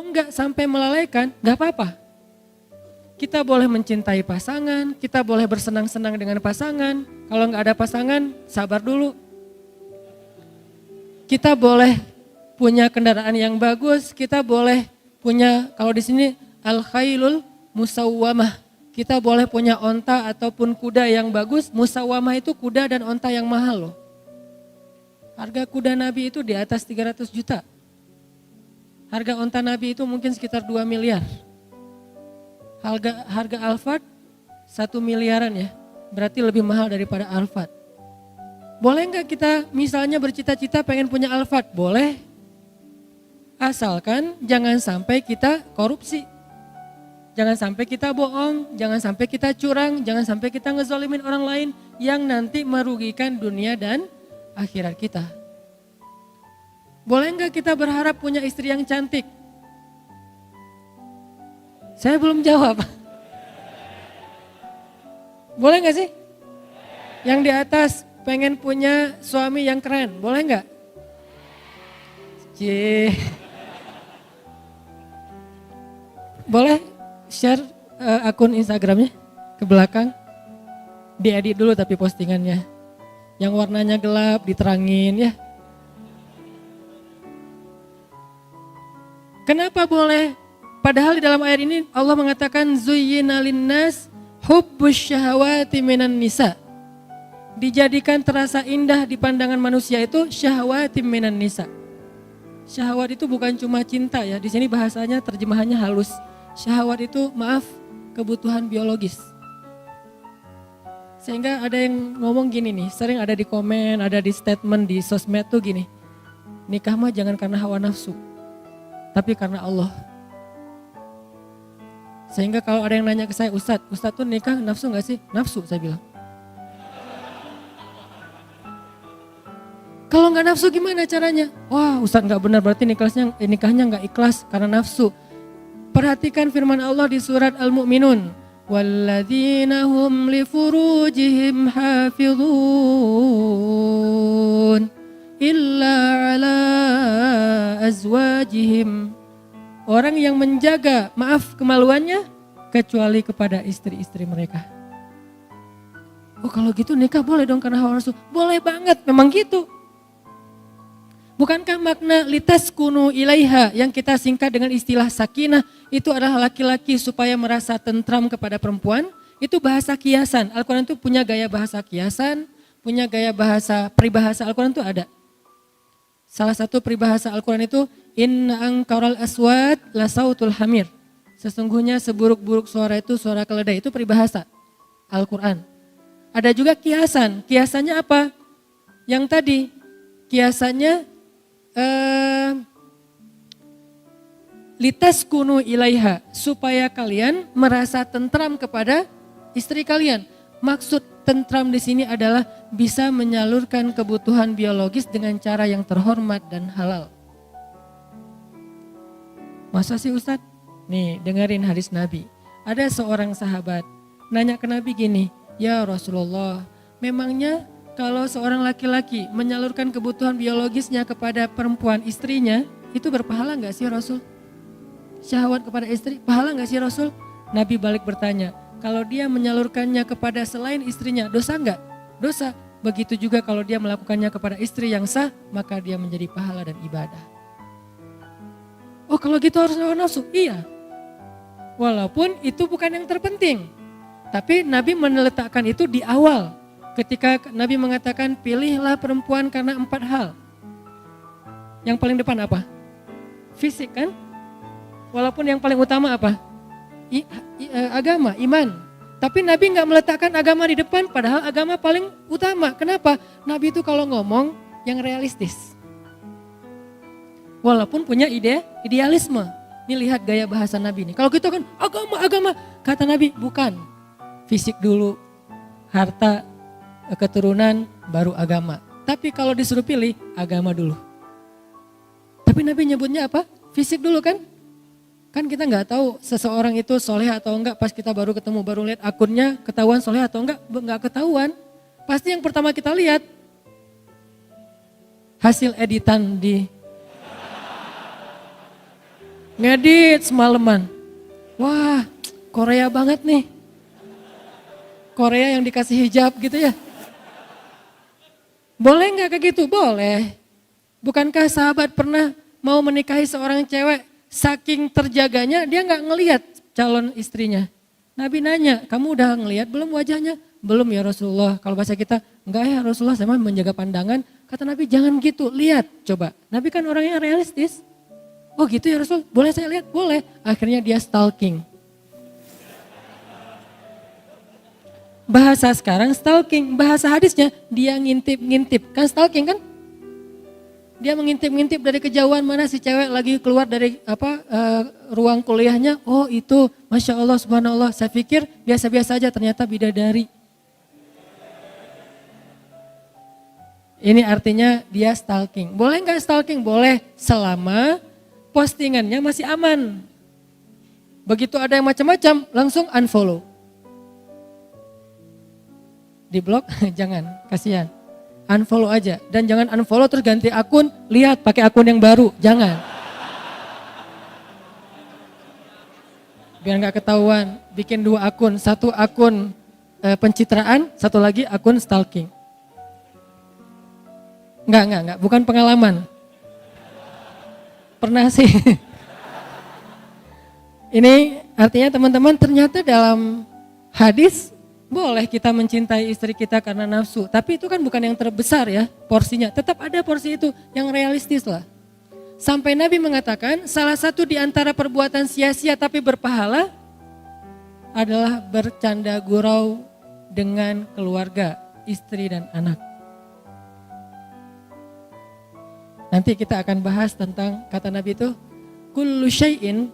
enggak sampai melalaikan, enggak apa-apa. Kita boleh mencintai pasangan, kita boleh bersenang-senang dengan pasangan. Kalau enggak ada pasangan, sabar dulu. Kita boleh punya kendaraan yang bagus, kita boleh punya, kalau di sini al-khailul musawwamah. Kita boleh punya onta ataupun kuda yang bagus. Musawwamah itu kuda dan onta yang mahal loh. Harga kuda Nabi itu di atas 300 juta. Harga onta Nabi itu mungkin sekitar 2 miliar. Harga Alphard 1 miliaran ya. Berarti lebih mahal daripada Alphard. Boleh nggak kita misalnya bercita-cita pengen punya Alphard? Boleh. Asalkan jangan sampai kita korupsi. Jangan sampai kita bohong, jangan sampai kita curang, jangan sampai kita ngezolimin orang lain yang nanti merugikan dunia dan akhirat kita. Boleh nggak kita berharap punya istri yang cantik? Saya belum jawab. Boleh nggak sih? Yang di atas pengen punya suami yang keren, boleh nggak? Boleh share akun Instagramnya ke belakang. Diedit dulu tapi postingannya. Yang warnanya gelap diterangin ya. Kenapa boleh? Padahal di dalam ayat ini Allah mengatakan zuyyina linnas hubbus syahawati minan nisa. Dijadikan terasa indah di pandangan manusia itu syahwati minan nisa. Syahwat itu bukan cuma cinta ya. Di sini bahasanya terjemahannya halus. Syahwat itu kebutuhan biologis. Sehingga ada yang ngomong gini nih, sering ada di komen, ada di statement di sosmed tuh gini. Nikah mah jangan karena hawa nafsu, tapi karena Allah. Sehingga kalau ada yang nanya ke saya, Ustadz tuh nikah nafsu gak sih? Nafsu saya bilang. Kalau gak nafsu gimana caranya? Wah Ustadz gak benar, berarti nikahnya gak ikhlas karena nafsu. Perhatikan firman Allah di surat Al-Mu'minun. Walladzina hum li furujihim hafidhun illa ala azwajihim. Orang yang menjaga, kemaluannya kecuali kepada istri-istri mereka. Oh kalau gitu nikah boleh dong karena hawa nafsu? Boleh banget, memang gitu. Bukankah makna litaskunu ilaiha yang kita singkat dengan istilah sakinah itu adalah laki-laki supaya merasa tentram kepada perempuan? Itu bahasa kiasan. Al-Quran itu punya gaya bahasa kiasan, punya gaya bahasa peribahasa Al-Quran itu ada. Salah satu peribahasa Al-Quran itu inna angkaral aswat la sautul hamir. Sesungguhnya seburuk-buruk suara itu suara keledai, itu peribahasa Al-Quran. Ada juga kiasan. Kiasannya apa? Yang tadi kiasannya litaskunu ilaiha, supaya kalian merasa tentram kepada istri kalian. Maksud tentram di sini adalah bisa menyalurkan kebutuhan biologis dengan cara yang terhormat dan halal. Masa sih Ustadz? Nih dengerin hadis Nabi. Ada seorang sahabat nanya ke Nabi gini, ya Rasulullah, memangnya kalau seorang laki-laki menyalurkan kebutuhan biologisnya kepada perempuan istrinya, itu berpahala gak sih Rasul? Syahwat kepada istri, pahala gak sih Rasul? Nabi balik bertanya, kalau dia menyalurkannya kepada selain istrinya, dosa gak? Dosa. Begitu juga kalau dia melakukannya kepada istri yang sah, maka dia menjadi pahala dan ibadah. Oh kalau gitu harus hawa nafsu? Iya. Walaupun itu bukan yang terpenting. Tapi Nabi meletakkan itu di awal. Ketika Nabi mengatakan pilihlah perempuan karena 4 hal. Yang paling depan apa? Fisik kan? Walaupun yang paling utama apa? Agama, iman. Tapi Nabi nggak meletakkan agama di depan padahal agama paling utama. Kenapa? Nabi itu kalau ngomong yang realistis. Walaupun punya idealisme. Ini lihat gaya bahasa Nabi ini. Kalau gitu kan agama. Kata Nabi bukan. Fisik dulu, harta, keturunan, baru agama. Tapi kalau disuruh pilih, agama dulu. Tapi Nabi nyebutnya apa? Fisik dulu kan? Kan kita nggak tahu seseorang itu soleh atau enggak pas kita baru ketemu, baru lihat akunnya ketahuan soleh atau enggak ketahuan. Pasti yang pertama kita lihat hasil editan di ngedit semalaman. Wah, Korea banget nih. Korea yang dikasih hijab gitu ya. Boleh nggak kayak gitu? Boleh. Bukankah sahabat pernah mau menikahi seorang cewek, saking terjaganya dia nggak ngelihat calon istrinya. Nabi nanya, kamu udah ngelihat belum wajahnya? Belum ya Rasulullah. Kalau bahasa kita, enggak ya Rasulullah, saya mah menjaga pandangan. Kata Nabi, jangan gitu, lihat coba. Nabi kan orangnya realistis. Oh gitu ya Rasul, boleh saya lihat? Boleh. Akhirnya dia stalking. Bahasa sekarang stalking, bahasa hadisnya dia ngintip-ngintip. Kan stalking kan? Dia mengintip-ngintip dari kejauhan mana si cewek lagi keluar dari ruang kuliahnya. Oh itu, Masya Allah, Subhanallah. Saya pikir biasa-biasa aja, ternyata bidadari. Ini artinya dia stalking. Boleh nggak stalking? Boleh, selama postingannya masih aman. Begitu ada yang macam-macam, langsung unfollow. Di blok jangan, kasihan. Unfollow aja, dan jangan unfollow terus ganti akun, lihat pakai akun yang baru, jangan. Biar nggak ketahuan, bikin 2 akun, 1 akun pencitraan, 1 lagi akun stalking. Enggak, bukan pengalaman. Pernah sih. Ini artinya teman-teman, ternyata dalam hadis boleh kita mencintai istri kita karena nafsu. Tapi itu kan bukan yang terbesar ya porsinya. Tetap ada porsi itu yang realistis lah. Sampai Nabi mengatakan salah satu di antara perbuatan sia-sia tapi berpahala adalah bercanda gurau dengan keluarga, istri dan anak. Nanti kita akan bahas tentang kata Nabi itu, kullu syai'in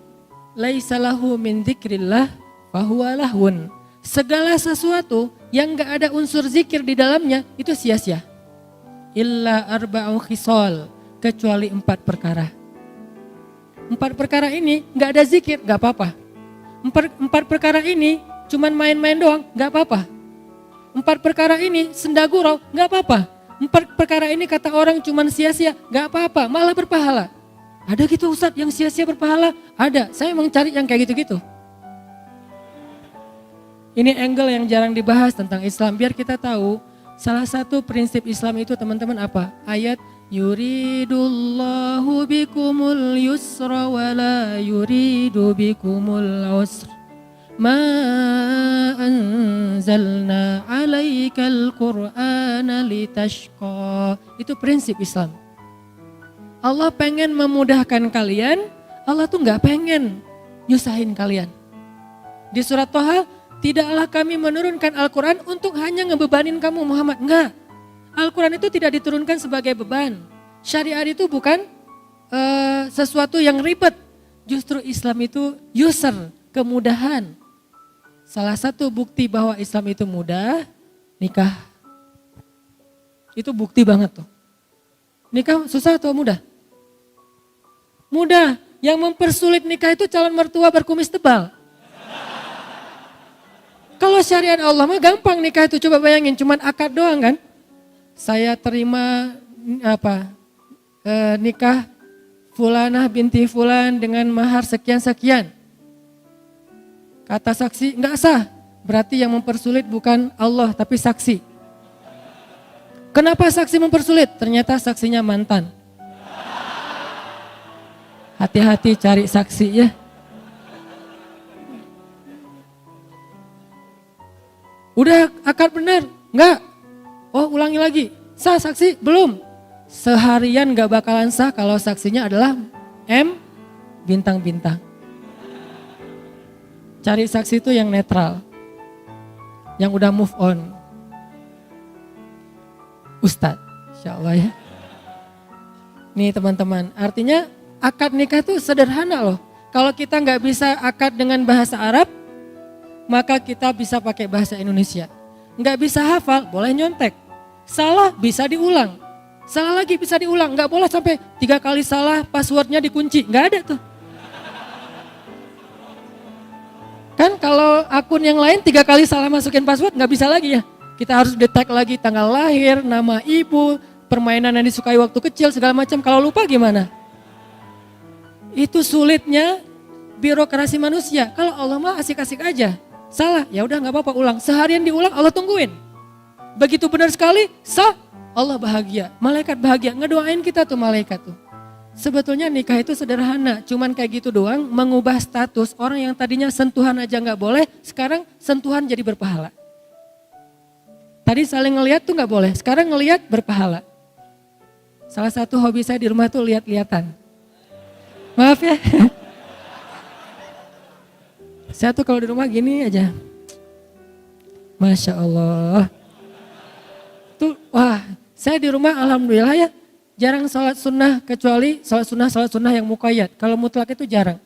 laisa lahu min dzikrillah fahuwa lahwun. Segala sesuatu yang gak ada unsur zikir di dalamnya itu sia-sia. Illa arba'u khisal, kecuali 4 perkara. 4 perkara ini gak ada zikir, gak apa-apa. 4 perkara ini cuman main-main doang, gak apa-apa. 4 perkara ini senda gurau, gak apa-apa. 4 perkara ini kata orang cuman sia-sia, gak apa-apa, malah berpahala. Ada gitu Ustadz yang sia-sia berpahala? Ada, saya emang cari yang kayak gitu-gitu. Ini angle yang jarang dibahas tentang Islam, biar kita tahu salah satu prinsip Islam itu teman-teman apa? Ayat yuridullahu bikumul yusra wa la yuridu bikumul usra. Ma anzalna alaikal qur'ana litashqa. Itu prinsip Islam. Allah pengen memudahkan kalian, Allah tuh gak pengen nyusahin kalian. Di surat Toha, tidaklah kami menurunkan Al-Quran untuk hanya ngebebanin kamu Muhammad. Enggak, Al-Quran itu tidak diturunkan sebagai beban. Syariat itu bukan sesuatu yang ribet. Justru Islam itu yusr, kemudahan. Salah satu bukti bahwa Islam itu mudah, nikah. Itu bukti banget tuh. Nikah susah atau mudah? Mudah. Yang mempersulit nikah itu calon mertua berkumis tebal. Kalau syariat Allah mah gampang nikah itu, coba bayangin cuman akad doang kan. Saya terima nikah fulanah binti fulan dengan mahar sekian-sekian. Kata saksi enggak sah, berarti yang mempersulit bukan Allah tapi saksi. Kenapa saksi mempersulit? Ternyata saksinya mantan. Hati-hati cari saksi ya. Udah akad benar? Enggak. Oh ulangi lagi. Sah saksi? Belum. Seharian gak bakalan sah kalau saksinya adalah M bintang-bintang. Cari saksi itu yang netral. Yang udah move on. Ustadz, insya Allah ya. Nih teman-teman, artinya akad nikah itu sederhana loh. Kalau kita gak bisa akad dengan bahasa Arab, maka kita bisa pakai bahasa Indonesia. Nggak bisa hafal, boleh nyontek. Salah bisa diulang. Salah lagi bisa diulang. Nggak boleh sampai 3 kali salah passwordnya dikunci. Nggak ada tuh. Kan kalau akun yang lain 3 kali salah masukin password nggak bisa lagi ya. Kita harus detect lagi tanggal lahir, nama ibu, permainan yang disukai waktu kecil segala macam. Kalau lupa gimana? Itu sulitnya birokrasi manusia. Kalau Allah mah asik-asik aja. Salah, ya udah nggak apa-apa, ulang. Seharian diulang, Allah tungguin. Begitu benar sekali, sah, Allah bahagia. Malaikat bahagia, ngedoain kita tuh malaikat tuh. Sebetulnya nikah itu sederhana, cuman kayak gitu doang, mengubah status orang yang tadinya sentuhan aja nggak boleh, sekarang sentuhan jadi berpahala. Tadi saling ngelihat tuh nggak boleh, sekarang ngelihat berpahala. Salah satu hobi saya di rumah tuh lihat-lihatan. Maaf ya. Saya tuh kalau di rumah gini aja. Masya Allah. Tuh, wah, saya di rumah alhamdulillah ya. Jarang sholat sunnah kecuali sholat sunnah yang muqayyad. Kalau mutlak itu jarang.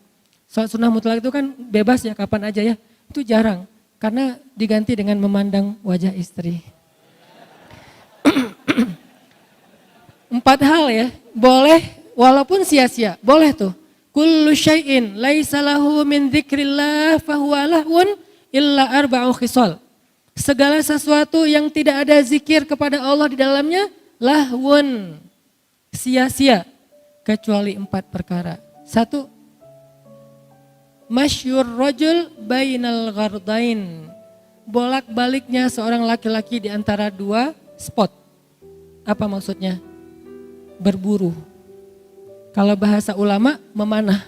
Sholat sunnah mutlak itu kan bebas ya kapan aja ya. Itu jarang. Karena diganti dengan memandang wajah istri. 4 hal ya. Boleh walaupun sia-sia. Boleh tuh. Kullu syai'in laisa lahu min dzikrillah fahuwa lahun illa arba'u khisal. Segala sesuatu yang tidak ada zikir kepada Allah di dalamnya lahwun. Sia-sia kecuali 4 perkara. 1. Masyur rajul bainal ghardain. Bolak-baliknya seorang laki-laki di antara 2 spot. Apa maksudnya? Berburu. Kalau bahasa ulama memanah.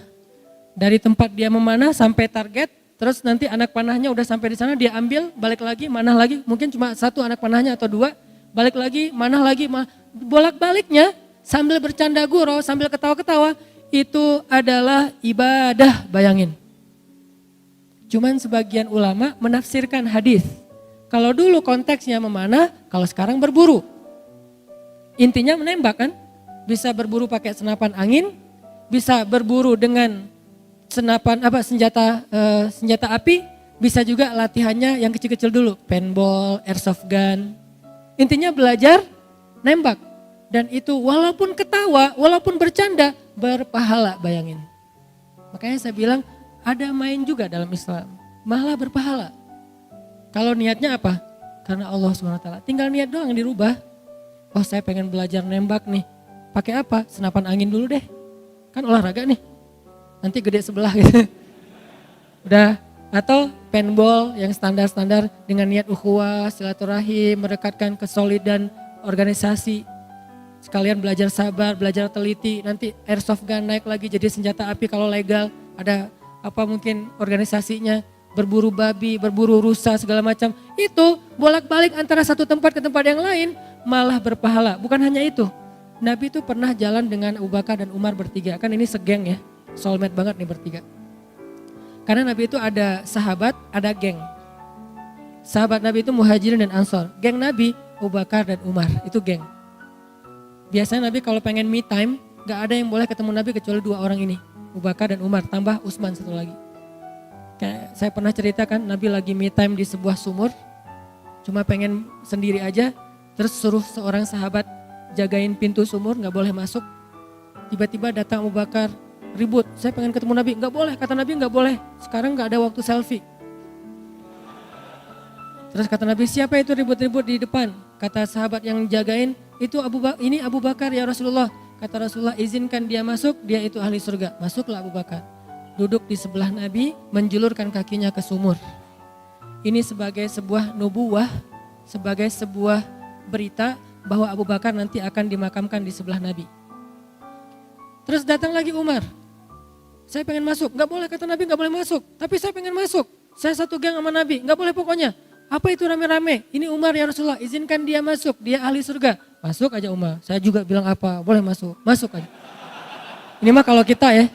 Dari tempat dia memanah sampai target, terus nanti anak panahnya udah sampai di sana, dia ambil, balik lagi, manah lagi, mungkin cuma 1 anak panahnya atau 2, balik lagi, manah lagi, bolak-baliknya sambil bercanda gurau, sambil ketawa-ketawa, itu adalah ibadah, bayangin. Cuman sebagian ulama menafsirkan hadis. Kalau dulu konteksnya memanah, kalau sekarang berburu. Intinya menembak kan? Bisa berburu pakai senapan angin, bisa berburu dengan senjata api, bisa juga latihannya yang kecil-kecil dulu, paintball, airsoft gun. Intinya belajar nembak. Dan itu walaupun ketawa, walaupun bercanda, berpahala, bayangin. Makanya saya bilang ada main juga dalam Islam, malah berpahala. Kalau niatnya apa? Karena Allah SWT. Tinggal niat doang dirubah. Oh, saya pengen belajar nembak nih. Pakai apa? Senapan angin dulu deh. Kan olahraga nih. Nanti gede sebelah gitu. Udah. Atau paintball yang standar-standar dengan niat ukhuwah, silaturahim, mendekatkan kesolidan organisasi. Sekalian belajar sabar, belajar teliti, nanti airsoft gun naik lagi jadi senjata api kalau legal. Ada apa mungkin organisasinya, berburu babi, berburu rusa segala macam. Itu bolak-balik antara satu tempat ke tempat yang lain malah berpahala. Bukan hanya itu, Nabi itu pernah jalan dengan Abu Bakar dan Umar bertiga. Kan ini segeng ya, soulmate banget nih bertiga. Karena Nabi itu ada sahabat, ada geng. Sahabat Nabi itu Muhajirin dan Ansor. Geng Nabi, Abu Bakar dan Umar, itu geng. Biasanya Nabi kalau pengen me time, gak ada yang boleh ketemu Nabi kecuali 2 orang ini. Abu Bakar dan Umar, tambah Utsman satu lagi. Kayak saya pernah ceritakan Nabi lagi me time di sebuah sumur, cuma pengen sendiri aja, terus suruh seorang sahabat jagain pintu sumur, gak boleh masuk. Tiba-tiba datang Abu Bakar, ribut, saya pengen ketemu Nabi, gak boleh, kata Nabi gak boleh, sekarang gak ada waktu selfie. Terus kata Nabi, siapa itu ribut-ribut di depan? Kata sahabat yang jagain, itu ini Abu Bakar ya Rasulullah. Kata Rasulullah, izinkan dia masuk, dia itu ahli surga. Masuklah Abu Bakar. Duduk di sebelah Nabi, menjulurkan kakinya ke sumur. Ini sebagai sebuah nubuwah, sebagai sebuah berita bahwa Abu Bakar nanti akan dimakamkan di sebelah Nabi. Terus datang lagi Umar. Saya pengen masuk, gak boleh kata Nabi gak boleh masuk. Tapi saya pengen masuk, saya satu geng sama Nabi, gak boleh pokoknya. Apa itu rame-rame? Ini Umar ya Rasulullah, izinkan dia masuk, dia ahli surga. Masuk aja Umar, saya juga bilang apa, boleh masuk, masuk aja. Ini mah kalau kita ya.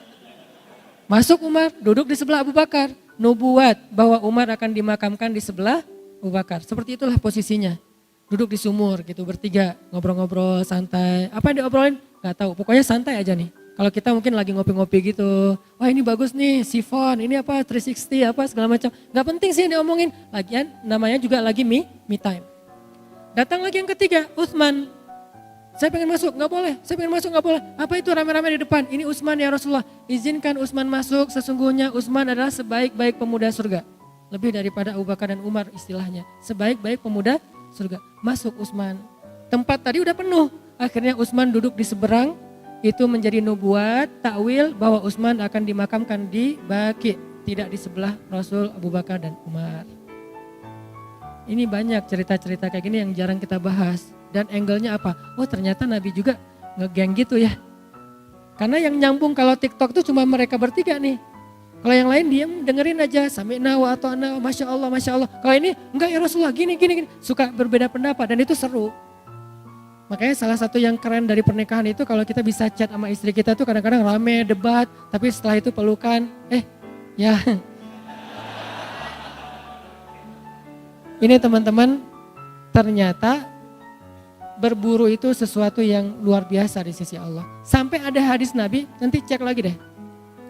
Masuk Umar, duduk di sebelah Abu Bakar. Nubuat bahwa Umar akan dimakamkan di sebelah Abu Bakar. Seperti itulah posisinya. Duduk di sumur gitu bertiga, ngobrol-ngobrol santai. Apa yang diobrolin? Gak tahu, pokoknya santai aja nih. Kalau kita mungkin lagi ngopi-ngopi gitu, wah ini bagus nih, sifon, ini apa 360 apa segala macam. Gak penting sih yang diomongin, lagian namanya juga lagi me time. Datang lagi yang ketiga, Utsman. Saya pengen masuk, gak boleh, saya pengen masuk gak boleh. Apa itu rame-rame di depan? Ini Utsman ya Rasulullah, izinkan Utsman masuk, sesungguhnya Utsman adalah sebaik-baik pemuda surga. Lebih daripada Abu Bakar dan Umar istilahnya, sebaik-baik pemuda surga. Masuk Utsman, tempat tadi udah penuh, akhirnya Utsman duduk di seberang. itu menjadi nubuat, takwil bahwa Utsman akan dimakamkan di Baqi, tidak di sebelah Rasul, Abu Bakar dan Umar. Ini banyak cerita-cerita kayak gini yang jarang kita bahas. Dan angle-nya apa? Oh ternyata Nabi juga ngegeng gitu ya. Karena yang nyambung kalau TikTok tuh cuma mereka bertiga nih. Kalau yang lain diam dengerin aja, sami'na wa ata'na, Masya Allah, Masya Allah. Kalau ini enggak ya Rasulullah, gini. Suka berbeda pendapat dan itu seru. Makanya salah satu yang keren dari pernikahan itu kalau kita bisa chat sama istri kita tuh kadang-kadang rame, debat. Tapi setelah itu pelukan, ya. Ini teman-teman, ternyata berburu itu sesuatu yang luar biasa di sisi Allah. Sampai ada hadis Nabi, nanti cek lagi deh.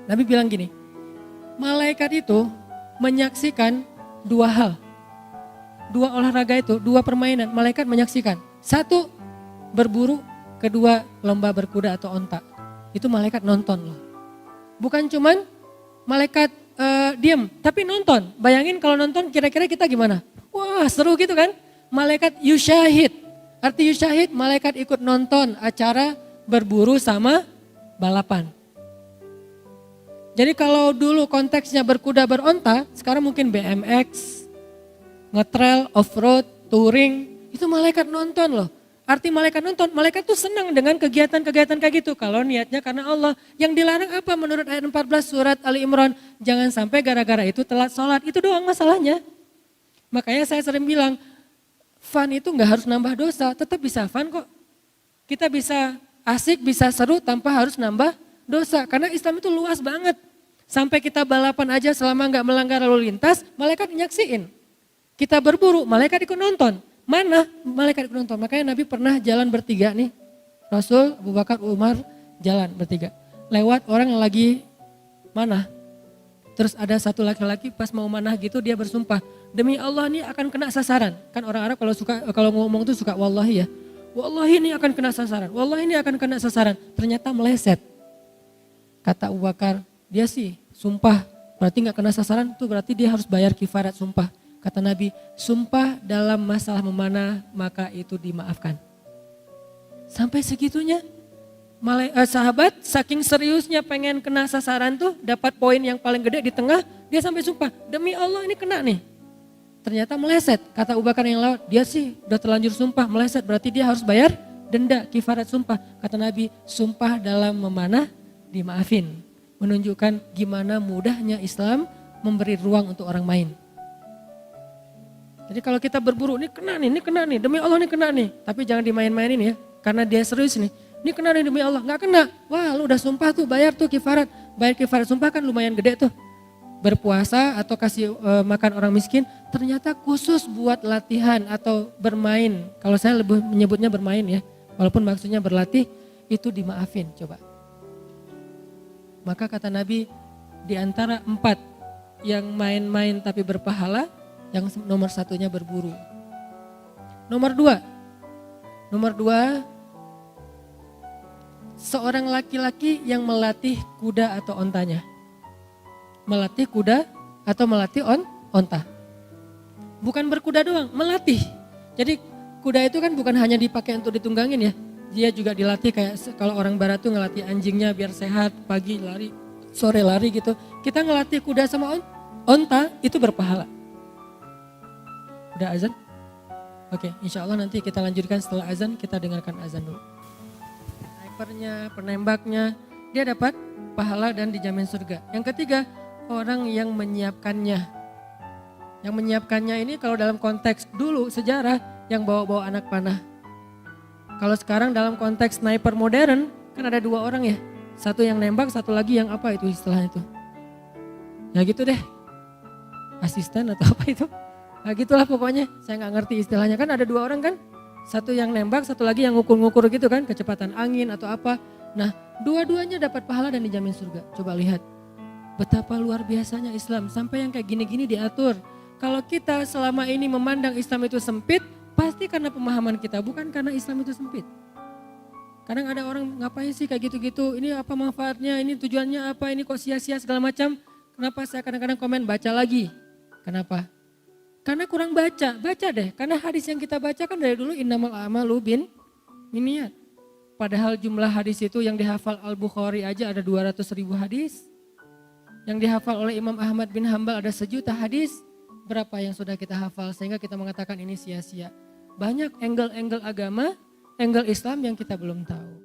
Nabi bilang gini, malaikat itu menyaksikan dua hal. Dua olahraga itu, dua permainan, malaikat menyaksikan. Satu, berburu, kedua lomba berkuda atau onta. Itu malaikat nonton loh. Bukan cuman malaikat diam, tapi nonton. Bayangin kalau nonton kira-kira kita gimana? Wah seru gitu kan? Malaikat yusyahid. Arti yusyahid, malaikat ikut nonton acara berburu sama balapan. Jadi kalau dulu konteksnya berkuda beronta, sekarang mungkin BMX, ngetrail, off-road, touring, itu malaikat nonton loh. Arti malaikat nonton, malaikat tuh senang dengan kegiatan-kegiatan kayak gitu. Kalau niatnya karena Allah. Yang dilarang apa menurut ayat 14 surat Ali Imran? Jangan sampai gara-gara itu telat sholat, itu doang masalahnya. Makanya saya sering bilang, fun itu gak harus nambah dosa, tetap bisa fun kok. Kita bisa asik, bisa seru tanpa harus nambah dosa. Karena Islam itu luas banget. Sampai kita balapan aja selama gak melanggar lalu lintas, malaikat nyaksiin. Kita berburu, malaikat ikut nonton. Mana malaikat ikut nonton? Makanya Nabi pernah jalan bertiga nih. Rasul, Abu Bakar, Umar jalan bertiga. Lewat orang yang lagi mana? Terus ada satu laki-laki pas mau manah gitu dia bersumpah, demi Allah ini akan kena sasaran. Kan orang Arab kalau ngomong tuh suka wallahi ya. Wallahi ini akan kena sasaran, wallahi ini akan kena sasaran. Ternyata meleset. Kata Abu Bakar, dia sih sumpah berarti gak kena sasaran tuh berarti dia harus bayar kifarat sumpah. Kata Nabi, sumpah dalam masalah memanah maka itu dimaafkan. Sampai segitunya. Sahabat saking seriusnya pengen kena sasaran tuh dapat poin yang paling gede di tengah, dia sampai sumpah demi Allah ini kena nih. Ternyata meleset, kata Abu Bakar yang lawan, dia sih udah terlanjur sumpah meleset berarti dia harus bayar denda kifarat sumpah. Kata Nabi, sumpah dalam memanah dimaafin. Menunjukkan gimana mudahnya Islam memberi ruang untuk orang main. Jadi kalau kita berburu, ini kena nih, demi Allah ini kena nih. Tapi jangan dimain-mainin ya, karena dia serius nih. Ini kena nih demi Allah, gak kena. Wah lu udah sumpah tuh, bayar tuh kifarat. Bayar kifarat sumpah kan lumayan gede tuh. Berpuasa atau kasih makan orang miskin, ternyata khusus buat latihan atau bermain. Kalau saya lebih menyebutnya bermain ya, walaupun maksudnya berlatih, itu dimaafin coba. Maka kata Nabi, di antara 4 yang main-main tapi berpahala, yang nomor satunya berburu. Nomor 2, seorang laki-laki yang melatih kuda atau ontanya. Melatih kuda atau melatih onta. Bukan berkuda doang, melatih. Jadi kuda itu kan bukan hanya dipakai untuk ditunggangin ya. Dia juga dilatih kayak kalau orang barat tuh ngelatih anjingnya biar sehat, pagi lari, sore lari gitu. Kita ngelatih kuda sama onta itu berpahala. Udah azan? Oke, insya Allah nanti kita lanjutkan setelah azan, kita dengarkan azan dulu. Snipernya, penembaknya, dia dapat pahala dan dijamin surga. Yang ketiga, orang yang menyiapkannya. Yang menyiapkannya ini kalau dalam konteks dulu sejarah yang bawa-bawa anak panah. Kalau sekarang dalam konteks sniper modern kan ada 2 orang ya. Satu yang nembak, satu lagi yang apa itu istilahnya itu. Ya gitu deh. Asisten atau apa itu. Nah gitulah pokoknya, saya gak ngerti istilahnya. Kan ada 2 orang kan, satu yang nembak, satu lagi yang ngukur-ngukur gitu kan, kecepatan angin atau apa. Nah dua-duanya dapat pahala dan dijamin surga. Coba lihat, betapa luar biasanya Islam, sampai yang kayak gini-gini diatur. Kalau kita selama ini memandang Islam itu sempit, pasti karena pemahaman kita, bukan karena Islam itu sempit. Kadang ada orang ngapain sih kayak gitu-gitu, ini apa manfaatnya, ini tujuannya apa, ini kok sia-sia segala macam. Kenapa saya kadang-kadang komen baca lagi, kenapa? Karena kurang baca deh. Karena hadis yang kita baca kan dari dulu innamal a'malu binniyat. Padahal jumlah hadis itu yang dihafal Al-Bukhari aja ada 200.000 hadis. Yang dihafal oleh Imam Ahmad bin Hambal ada 1.000.000 hadis. Berapa yang sudah kita hafal sehingga kita mengatakan ini sia-sia. Banyak angle-angle agama, angle Islam yang kita belum tahu.